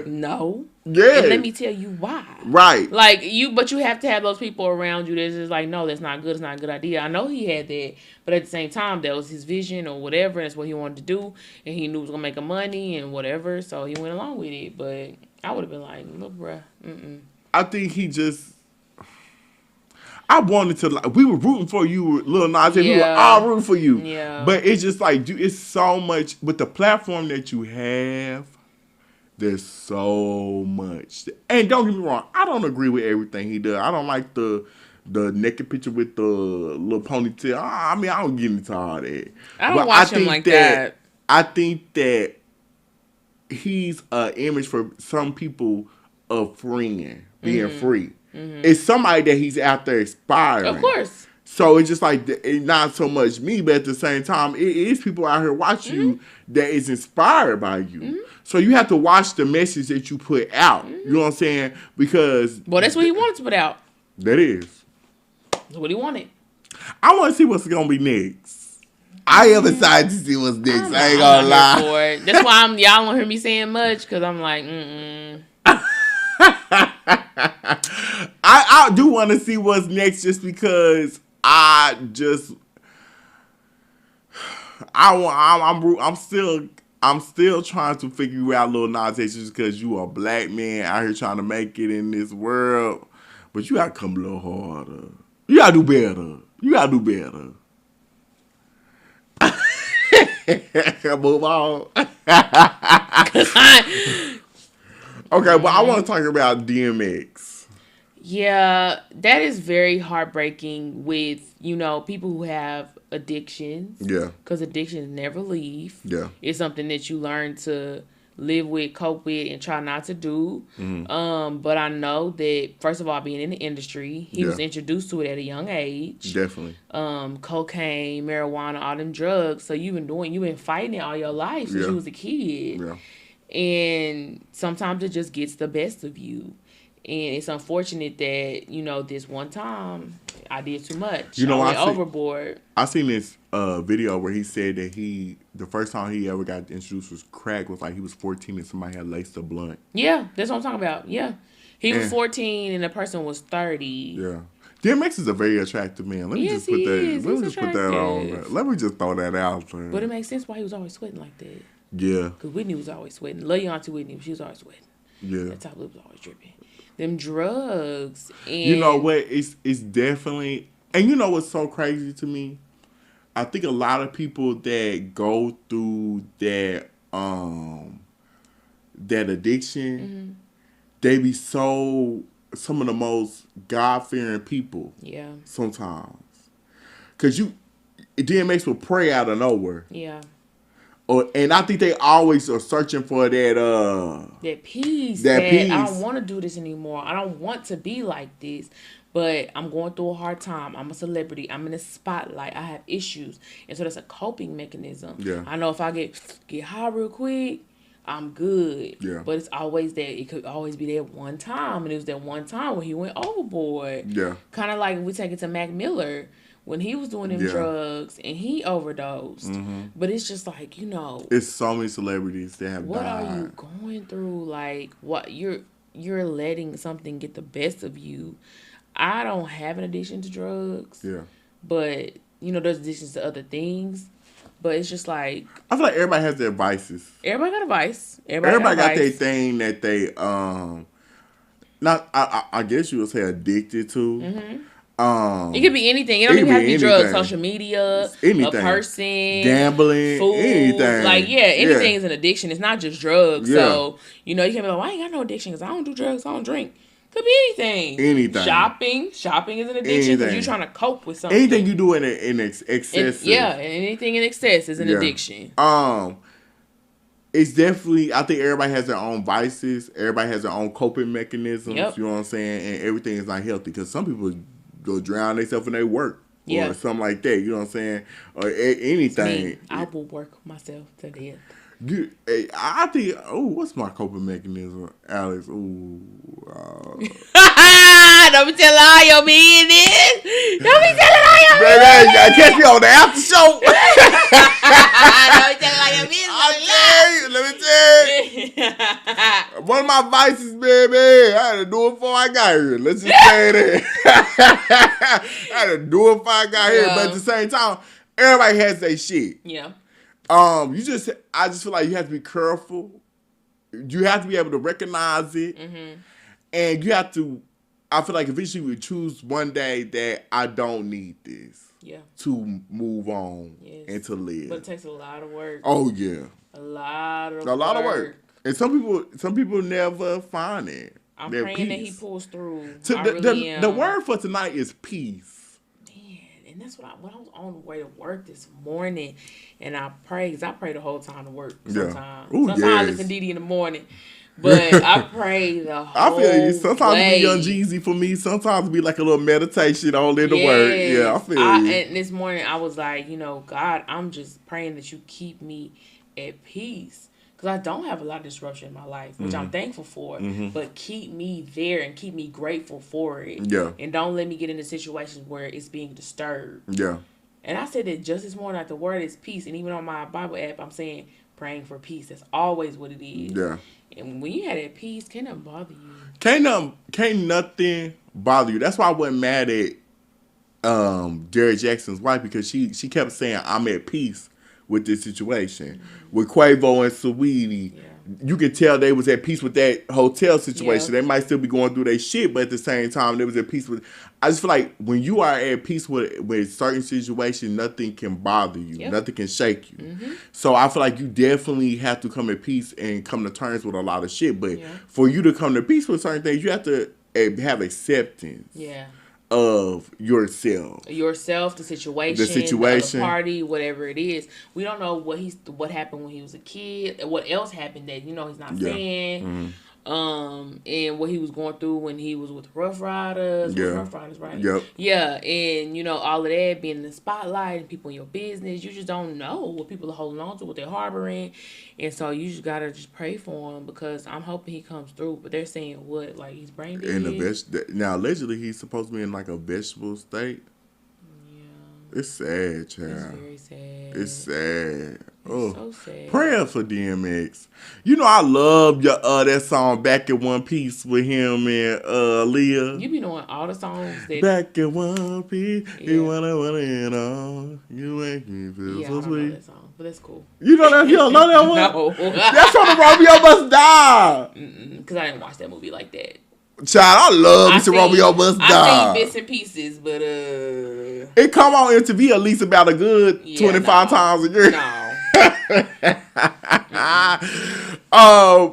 no. Yeah. And let me tell you why. Right. Like but you have to have those people around you that's just like, no, that's not good. It's not a good idea. I know he had that, but at the same time, that was his vision or whatever. That's what he wanted to do, and he knew it was gonna make him money and whatever. So he went along with it. But I would have been like, look, bruh. I think he just. I wanted to, like, we were rooting for you, Lil Nas, and we were all rooting for you. Yeah. But it's just like, dude, it's so much, with the platform that you have, there's so much. And don't get me wrong, I don't agree with everything he does. I don't like the naked picture with the little ponytail. I mean, I don't get into all that. I don't watch him like that. I think that he's an image for some people of freeing, being free. It's somebody that he's out there inspiring. Of course. So it's just like, not so much me, but at the same time, it is people out here watching you that is inspired by you. So you have to watch the message that you put out. You know what I'm saying? Because... Well, that's what he wanted to put out. That is. That's what he wanted. I want to see what's going to be next. I am excited to see what's next. I ain't going to lie. That's why y'all don't hear me saying much, because I'm like, I do want to see what's next just because I'm still trying to figure you out, Lil Nas X, just because you a black man out here trying to make it in this world. But you gotta come a little harder. You gotta do better. Move on. Okay, but I want to talk about DMX. Yeah, that is very heartbreaking with, people who have addictions. Yeah. Because addictions never leave. Yeah. It's something that you learn to live with, cope with, and try not to do. But I know that, first of all, being in the industry, he was introduced to it at a young age. Definitely. Cocaine, marijuana, all them drugs. So you've been fighting it all your life since you was a kid. Yeah. And sometimes it just gets the best of you. And it's unfortunate that, this one time I did too much. I went overboard. I seen this video where he said that the first time he ever got introduced was crack was like he was 14 and somebody had laced a blunt. Yeah, that's what I'm talking about. Yeah. He was 14 and the person was 30. Yeah. DMX is a very attractive man. Let me Yes, just put he that. is. Let me He's just put that on. attractive. Let me just throw that out there. But it makes sense why he was always sweating like that. Yeah. Because Whitney was always sweating. Love your auntie Whitney, but she was always sweating. Yeah. That top lip was always dripping. Them drugs. And you know what? It's definitely. And you know what's so crazy to me? I think a lot of people that go through that addiction, they be some of the most God-fearing people. Yeah. Sometimes. Because DMX will pray out of nowhere. Yeah. And I think they always are searching for that peace. That peace. I don't want to do this anymore. I don't want to be like this. But I'm going through a hard time. I'm a celebrity. I'm in the spotlight. I have issues. And so that's a coping mechanism. Yeah. I know if I get high real quick, I'm good. Yeah. But it's always that. It could always be that one time. And it was that one time when he went overboard. Yeah. Kind of like we take it to Mac Miller when he was doing them drugs and he overdosed. Mm-hmm. But it's just like, it's so many celebrities that have what died. are you going through? Like, what you're letting something get the best of you. I don't have an addiction to drugs. Yeah. But, there's addictions to other things. But it's just like... I feel like everybody has their vices. Everybody got a vice. Everybody got their thing that they, I guess you would say addicted to. Mm-hmm. It could be anything. It don't even have to be drugs. Social media, anything. A person, gambling, food. anything. Like, anything is an addiction. It's not just drugs. Yeah. So, you can't be like, well, I ain't got no addiction because I don't do drugs. I don't drink. Could be anything. Anything. Shopping is an addiction because you're trying to cope with something. Anything you do in excess. Anything in excess is an addiction. It's definitely, I think everybody has their own vices. Everybody has their own coping mechanisms. Yep. You know what I'm saying? And everything is not healthy because some people go drown themselves in their work. Yeah. Or something like that. You know what I'm saying? Or anything. I will work myself to death. I think, what's my coping mechanism, Alex? Don't be telling all your business. Don't be telling all your business. Baby, catch me on the after show. Don't be telling all your business. Let me tell you. One of my vices, baby, I had to do it before I got here. Let's just say that. I had to do it before I got here. But at the same time, everybody has their shit. Yeah. I just feel like you have to be careful. You have to be able to recognize it. Mm-hmm. And you have to, I feel like eventually we choose one day that I don't need this. Yeah. To move on and to live. But it takes a lot of work. Oh, yeah. A lot of work. And some people never find it. I'm praying that he pulls through. The word for tonight is peace. And that's when I was on the way to work this morning, and I prayed, because I pray the whole time to work sometimes. Yeah. Sometimes I listen to Didi in the morning, but I pray the whole way. I feel you. Sometimes it be Young Jeezy for me. Sometimes it be like a little meditation all in the word. Yeah, I feel you. And this morning I was like, God, I'm just praying that you keep me at peace. Because I don't have a lot of disruption in my life, which I'm thankful for. Mm-hmm. But keep me there and keep me grateful for it. Yeah. And don't let me get into situations where it's being disturbed. Yeah. And I said that just this morning, like the word is peace. And even on my Bible app, I'm saying praying for peace. That's always what it is. Yeah. And when you had that peace, can't nothing bother you. Can't nothing bother you. That's why I wasn't mad at Jared Jackson's wife, because she kept saying, I'm at peace with this situation. With Quavo and Saweetie, you could tell they was at peace with that hotel situation. They might still be going through their shit, but at the same time, they was at peace with... I just feel like when you are at peace with certain situations, nothing can bother you. Yep. Nothing can shake you. Mm-hmm. So I feel like you definitely have to come at peace and come to terms with a lot of shit. But for you to come to peace with certain things, you have to have acceptance. Yeah. Of yourself, the situation, the party, whatever it is. We don't know what happened when he was a kid, what else happened that he's not saying. Mm-hmm. And what he was going through when he was with Rough Riders. Yeah. Rough Riders, right? Yep. Yeah, and all of that, being in the spotlight and people in your business, you just don't know what people are holding on to, what they're harboring, and so you just gotta just pray for him, because I'm hoping he comes through. But they're saying what, like he's brain dead. Now allegedly he's supposed to be in like a vegetable state. Yeah. It's sad, child. It's very sad. It's sad. Oh, so sad. Prayers for DMX. You know I love your that song "Back in One Piece" with him and Leah. You be knowing all the songs that. Back in one piece, you wanna it all. You make me feel so I don't sweet. know that song, but that's cool. You know that? You don't know that one? No. That's from the Romeo Must Die. Because I didn't watch that movie like that. Child, I love Mr. Romeo Must Die. I seen bits and pieces, but it come on MTV at least about a good 25 times a year. No.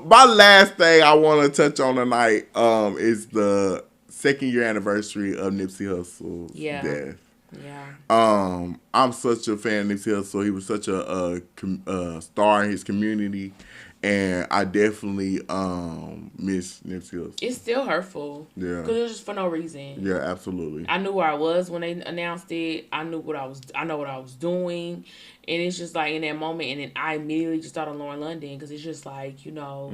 My last thing I want to touch on tonight is the 2nd year anniversary of Nipsey Hussle's death. Yeah. I'm such a fan of Nipsey Hussle. He was such a star in his community. And I definitely miss Nipsey Hussle. It's still hurtful. Yeah. Because it was just for no reason. Yeah, absolutely. I knew where I was when they announced it. I know what I was doing. And it's just like in that moment. And then I immediately just thought of Lauren London. Because it's just like, you know,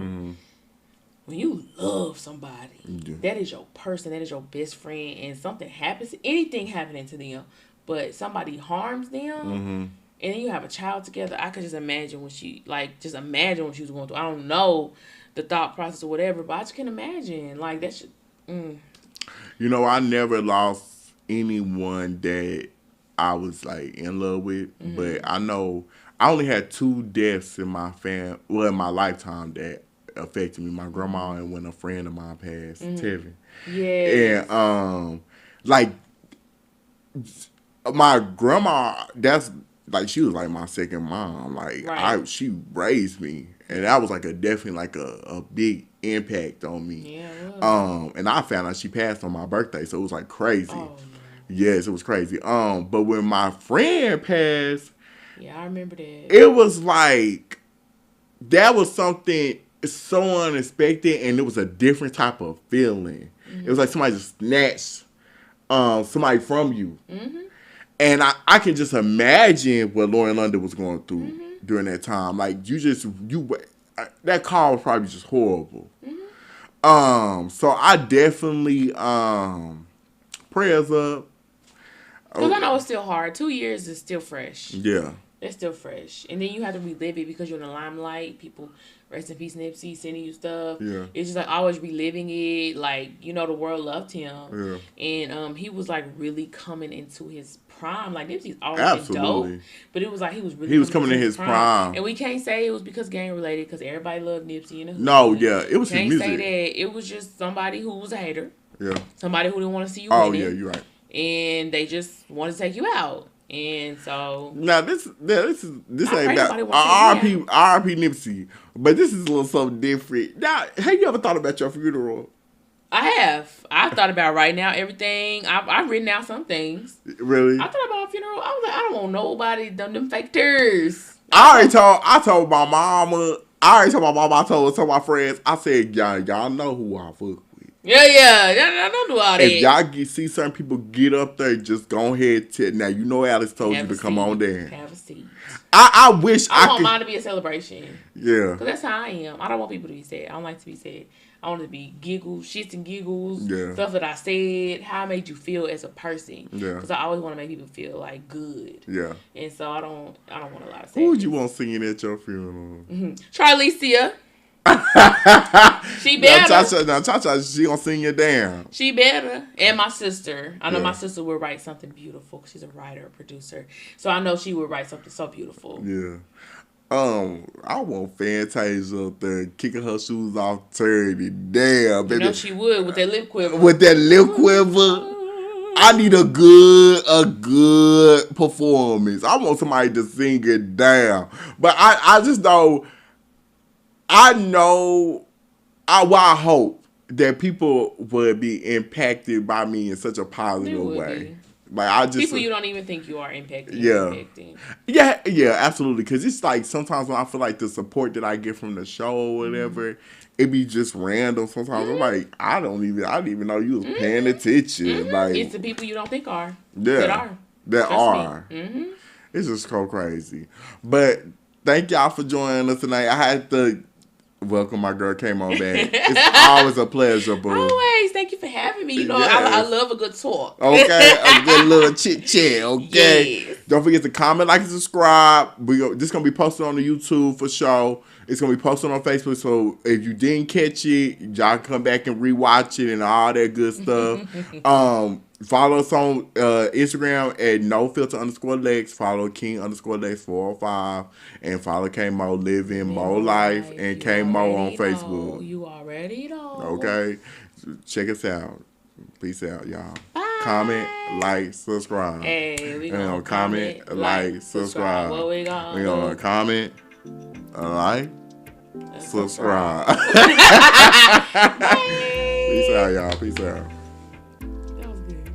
when you love somebody, that is your person. That is your best friend. And something happens, anything happening to them, but somebody harms them. And then you have a child together. I could just imagine what she was going through. I don't know the thought process or whatever, but I just can imagine. Like, that should... You know, I never lost anyone that I was, like, in love with. But I know I only had 2 deaths in my in my lifetime that affected me. My grandma and when a friend of mine passed, Tevin. Yeah. And, like, my grandma, that's... Like, she was like my second mom. Like, she raised me. And that was like definitely like a big impact on me. Yeah, and I found out she passed on my birthday, so it was like crazy. Oh, yes, it was crazy. But when my friend passed, yeah, I remember that. It was like that was something so unexpected, and it was a different type of feeling. It was like somebody just snatched somebody from you. And I can just imagine what Lauren London was going through during that time. Like, that call was probably just horrible. So I definitely, prayers up. Because I know it's still hard. 2 years is still fresh. Yeah. It's still fresh. And then you have to relive it because you're in the limelight. People, rest in peace, Nipsey, sending you stuff. Yeah. It's just like always reliving it. Like, you know, the world loved him. Yeah. And he was like really coming into his prime. Like, Nipsey's always been dope. But it was like he was coming in his prime. And we can't say it was because gang related because everybody loved Nipsey in the hood. No, yeah. It was his music. Can't say that. It was just somebody who was a hater. Yeah. Somebody who didn't want to see you win. Oh, yeah, you're right. And they just wanted to take you out. And so now this ain't about RIP Nipsey, but this is a little something different. Now, have you ever thought about your funeral? I have. I thought about right now everything. I've written out some things. Really? I thought about a funeral. I was like, I don't want nobody them factors. I told my mama. I told my friends. I said, y'all know who I fuck with. Yeah. Don't do all that. If y'all see certain people get up there, just go ahead. Now, you know Alex told you to come on there. Have a seat. I wish I want mine to be a celebration. Yeah. Because that's how I am. I don't want people to be sad. I don't like to be sad. I want it to be giggles, shits and giggles. Yeah. Stuff that I said. How I made you feel as a person. Yeah. Because I always want to make people feel like good. Yeah. And so I don't want a lot of sadness. Who would you want singing at your funeral? Charlicia. She better. Now, Cha-Cha, she gonna sing you down. She better. And my sister. I know my sister will write something beautiful. She's a writer, a producer. So I know she would write something so beautiful. Yeah. I want Fantasia up there kicking her shoes off, turning down, baby. You know she would with that lip quiver. I need a good performance. I want somebody to sing it down. But I just know. I hope that people would be impacted by me in such a positive way. Like people you don't even think you are impacting. Yeah, absolutely. Because it's like sometimes when I feel like the support that I get from the show or whatever, it be just random. Sometimes I'm like, I didn't even know you was paying attention. Like, it's the people you don't think are. Yeah, that are. It's just so crazy. But thank y'all for joining us tonight. I had to welcome my girl KMo back. It's always a pleasure, boo. Always. Thank you for having me. You know, I love a good talk. Okay, a good little chit chat. Okay. Yes. Don't forget to comment, like, and subscribe. This going to be posted on the YouTube for sure. It's going to be posted on Facebook. So if you didn't catch it, y'all come back and rewatch it and all that good stuff. Follow us on Instagram at NoFilter_Lex. Follow King_Lex405. And follow KMo Living Mo Life and KMo on Facebook. You already know. Okay. Check us out. Peace out, y'all. Bye. Comment, like, subscribe. Hey, we gonna comment, like, subscribe. What we gonna We gonna comment, like, subscribe. Peace out, y'all. Peace out. That was good.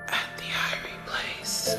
At the Irie Place.